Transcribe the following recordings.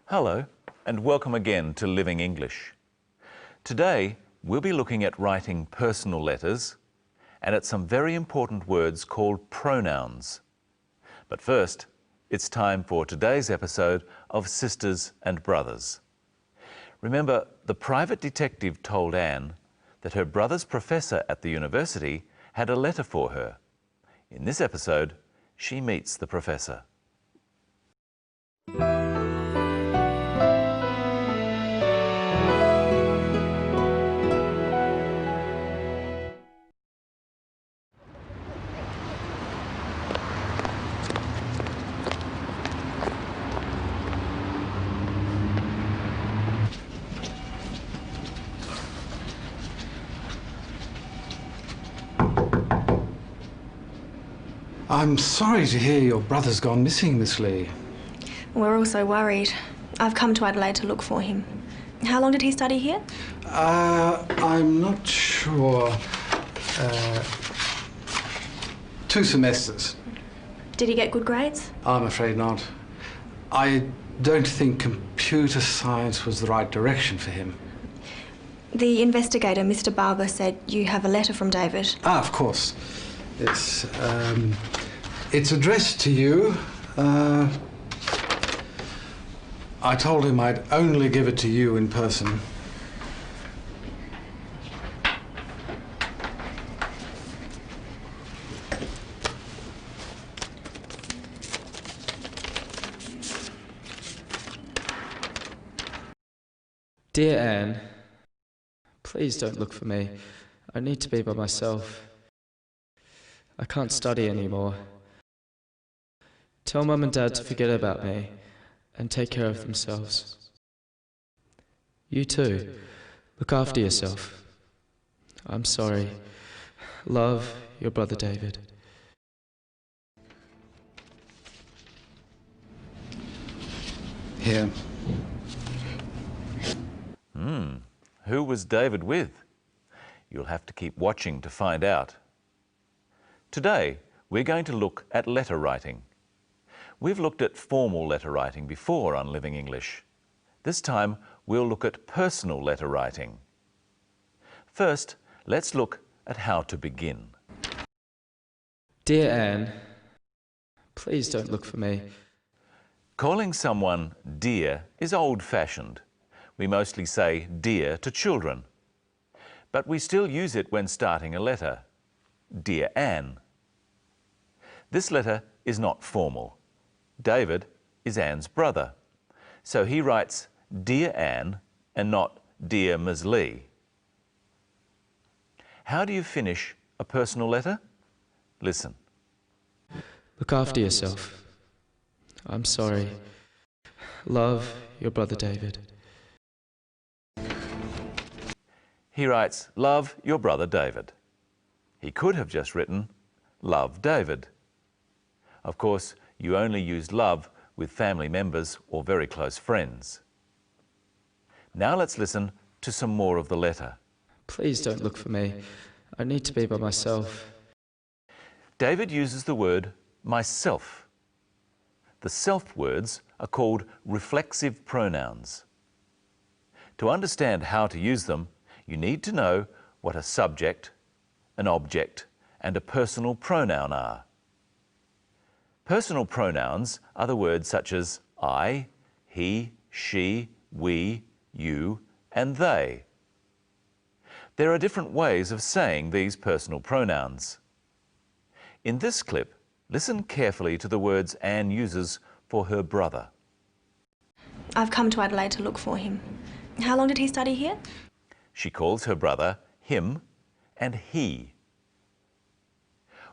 Hello, and welcome again to Living English. Today, we'll be looking at writing personal letters and at some very important words called pronouns. But first, it's time for today's episode of Sisters and Brothers. Remember, the private detective told Anne that her brother's professor at the university had a letter for her. In this episode, she meets the professor. I'm sorry to hear your brother's gone missing, Miss Lee. We're also worried. I've come to Adelaide to look for him. How long did he study here? I'm not sure. 2 semesters. Did he get good grades? I'm afraid not. I don't think computer science was the right direction for him. The investigator, Mr. Barber, said you have a letter from David. Ah, of course. It's addressed to you. I told him I'd only give it to you in person. Dear Anne, please don't look for me. I need to be by myself. I can't study anymore. Tell Mum and Dad to forget about me and take care of themselves. You too. Look after yourself. I'm sorry. Love, your brother David. Here. Who was David with? You'll have to keep watching to find out. Today, we're going to look at letter writing. We've looked at formal letter writing before on Living English. This time, we'll look at personal letter writing. First, let's look at how to begin. Dear Anne, please don't look for me. Calling someone dear is old-fashioned. We mostly say dear to children. But we still use it when starting a letter. Dear Anne. This letter is not formal. David is Anne's brother, so he writes Dear Anne and not Dear Ms. Lee. How do you finish a personal letter? Listen. Look after yourself. I'm sorry. Love, your brother David. He writes, Love, your brother David. He could have just written, Love, David. Of course, you only use love with family members or very close friends. Now let's listen to some more of the letter. Please don't look for me. I need to be by myself. David uses the word myself. The self words are called reflexive pronouns. To understand how to use them, you need to know what a subject, an object, and a personal pronoun are. Personal pronouns are the words such as I, he, she, we, you, and they. There are different ways of saying these personal pronouns. In this clip, listen carefully to the words Anne uses for her brother. I've come to Adelaide to look for him. How long did he study here? She calls her brother him and he.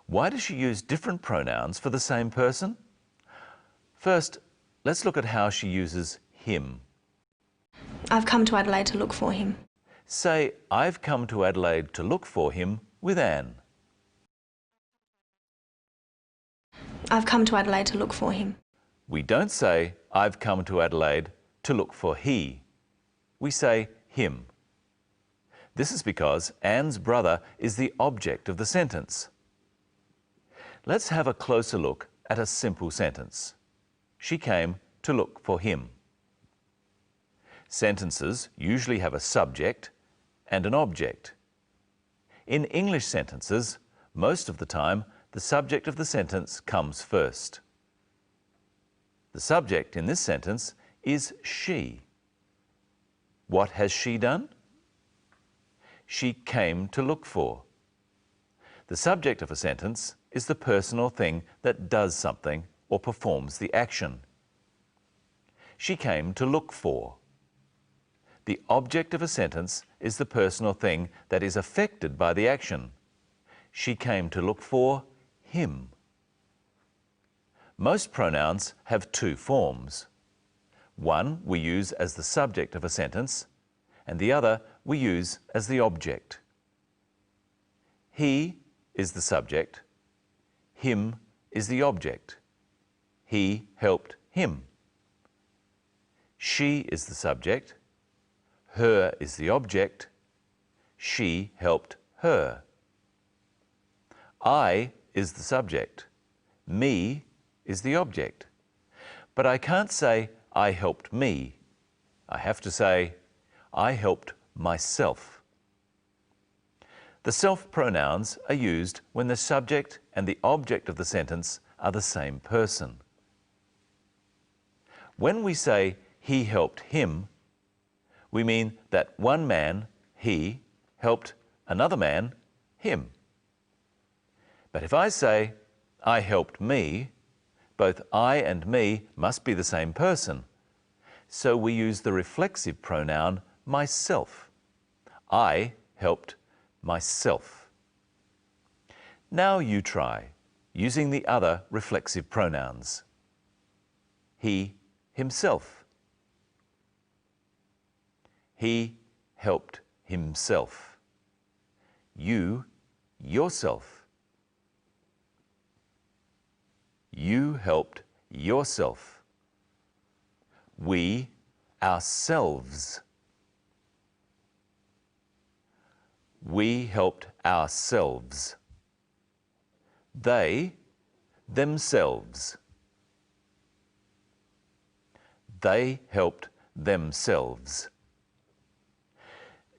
Why does she use different pronouns for the same person? First, let's look at how she uses him. I've come to Adelaide to look for him. Say, I've come to Adelaide to look for him with Anne. I've come to Adelaide to look for him. We don't say, I've come to Adelaide to look for he. We say him. This is because Anne's brother is the object of the sentence. Let's have a closer look at a simple sentence. She came to look for him. Sentences usually have a subject and an object. In English sentences, most of the time, the subject of the sentence comes first. The subject in this sentence is she. What has she done? She came to look for. The subject of a sentence is the person or thing that does something or performs the action. She came to look for. The object of a sentence is the person or thing that is affected by the action. She came to look for him. Most pronouns have two forms. One we use as the subject of a sentence, and the other we use as the object. He is the subject. Him is the object. He helped him. She is the subject. Her is the object. She helped her. I is the subject. Me is the object. But I can't say, I helped me. I have to say, I helped myself. The self pronouns are used when the subject and the object of the sentence are the same person. When we say, he helped him, we mean that one man, he, helped another man, him. But if I say, I helped me, both I and me must be the same person. So we use the reflexive pronoun myself. I helped myself. Now you try, using the other reflexive pronouns. He himself. He helped himself. You yourself. You helped yourself. We ourselves. We helped ourselves. They themselves. They helped themselves.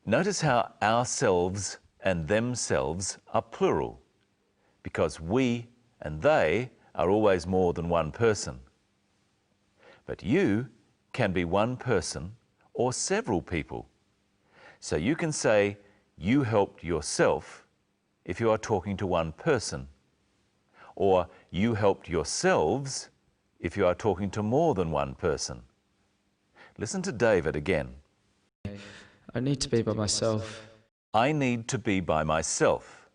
Notice how ourselves and themselves are plural, because we and they are always more than one person. But you can be one person or several people. So you can say, you helped yourself if you are talking to one person, or you helped yourselves if you are talking to more than one person. Listen to David again. I need to be by myself. I need to be by myself.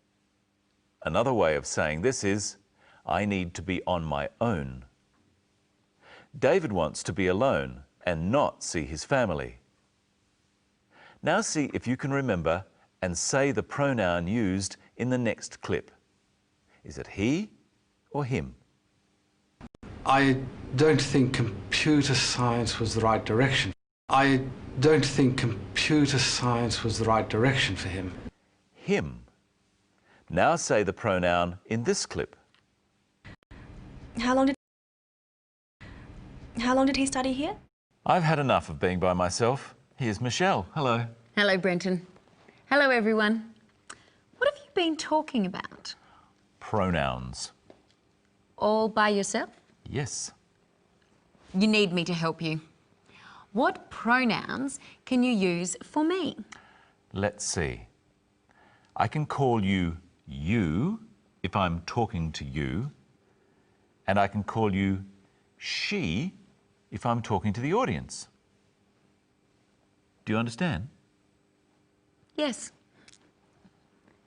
Another way of saying this is, I need to be on my own. David wants to be alone and not see his family. Now see if you can remember and say the pronoun used in the next clip. Is it he or him? I don't think computer science was the right direction. I don't think computer science was the right direction for him. Him. Now say the pronoun in this clip. How long did he study here? I've had enough of being by myself. Here's Michelle. Hello. Hello, Brenton. Hello, everyone. What have you been talking about? Pronouns. All by yourself? Yes. You need me to help you. What pronouns can you use for me? Let's see. I can call you you if I'm talking to you, and I can call you she if I'm talking to the audience. Do you understand? Yes.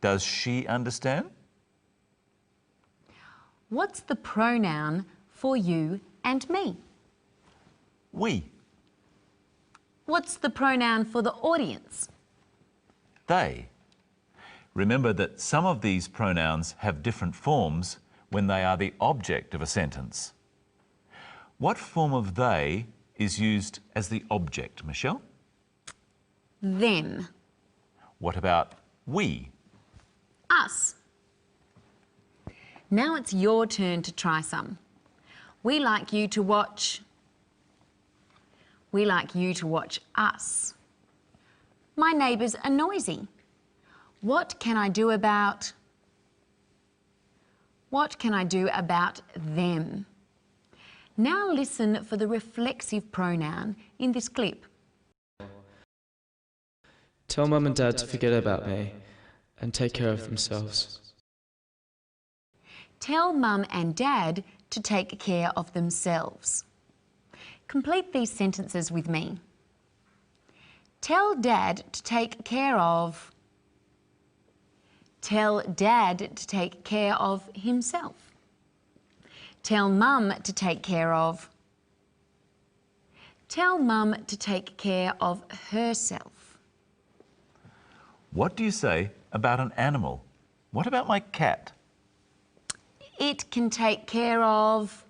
Does she understand? What's the pronoun for you and me? We. What's the pronoun for the audience? They. Remember that some of these pronouns have different forms when they are the object of a sentence. What form of they is used as the object, Michelle? Them. What about we? Us. Now it's your turn to try some. We like you to watch We like you to watch us. My neighbours are noisy. What can I do about... What can I do about them? Now listen for the reflexive pronoun in this clip. Tell Mum and Dad to forget about me and take care of themselves. Tell Mum and Dad to take care of themselves. Complete these sentences with me. Tell Dad to take care of... Tell Dad to take care of himself. Tell Mum to take care of... Tell Mum to take care of herself. What do you say about an animal? What about my cat? It can take care of...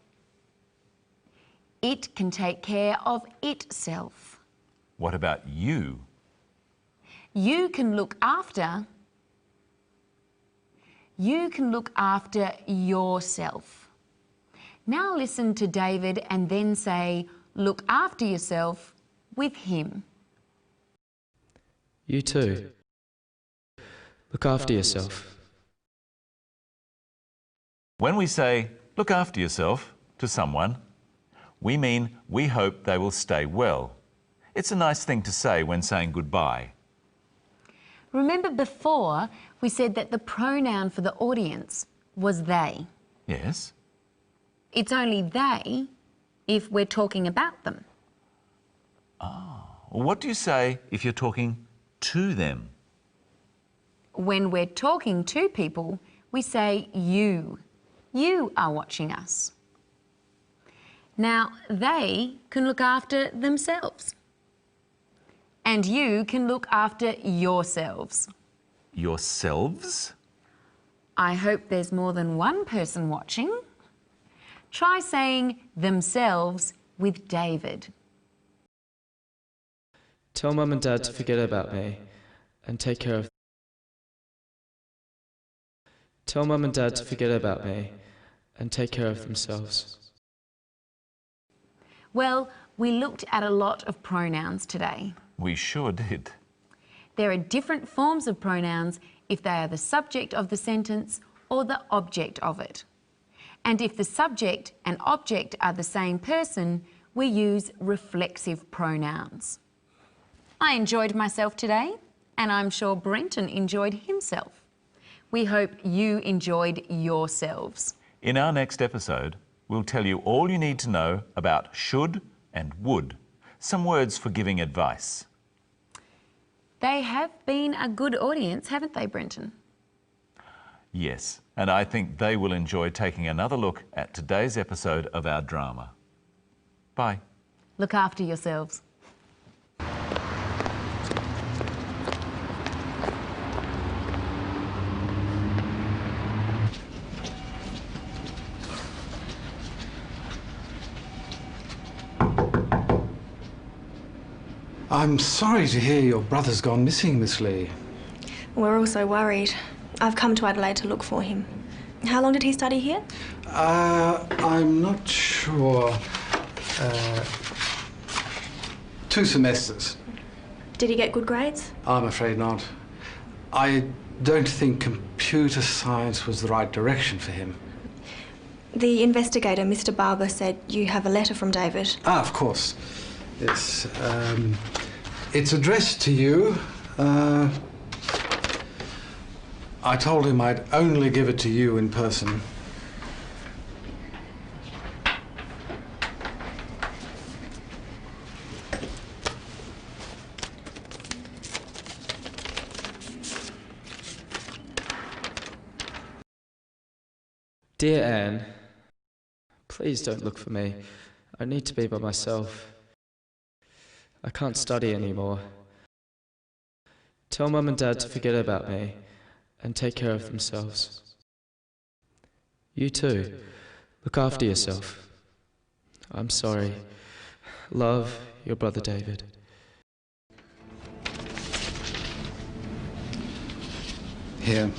It can take care of itself. What about you? You can look after... You can look after yourself. Now listen to David and then say, look after yourself with him. You too. Look after yourself. When we say, look after yourself to someone, we mean we hope they will stay well. It's a nice thing to say when saying goodbye. Remember before we said that the pronoun for the audience was they. Yes? It's only they if we're talking about them. What do you say if you're talking to them? When we're talking to people, we say you. You are watching us. Now, they can look after themselves. And you can look after yourselves. Yourselves? I hope there's more than one person watching. Try saying themselves with David. Tell Mum and Dad to forget about me and take care of... Tell Mum and Dad to forget about me and take care of themselves. Well, we looked at a lot of pronouns today. We sure did. There are different forms of pronouns if they are the subject of the sentence or the object of it. And if the subject and object are the same person, we use reflexive pronouns. I enjoyed myself today, and I'm sure Brenton enjoyed himself. We hope you enjoyed yourselves. In our next episode, we'll tell you all you need to know about should and would, some words for giving advice. They have been a good audience, haven't they, Brenton? Yes, and I think they will enjoy taking another look at today's episode of our drama. Bye. Look after yourselves. I'm sorry to hear your brother's gone missing, Miss Lee. We're all so worried. I've come to Adelaide to look for him. How long did he study here? I'm not sure. 2 semesters. Did he get good grades? I'm afraid not. I don't think computer science was the right direction for him. The investigator, Mr. Barber, said you have a letter from David. Ah, of course. It's addressed to you. I told him I'd only give it to you in person. Dear Anne, please don't look for me. I need to be by myself. I can't study anymore. Tell Mum and Dad to forget about me and take care of themselves. You too. Look after yourself. I'm sorry. Love, your brother David. Here.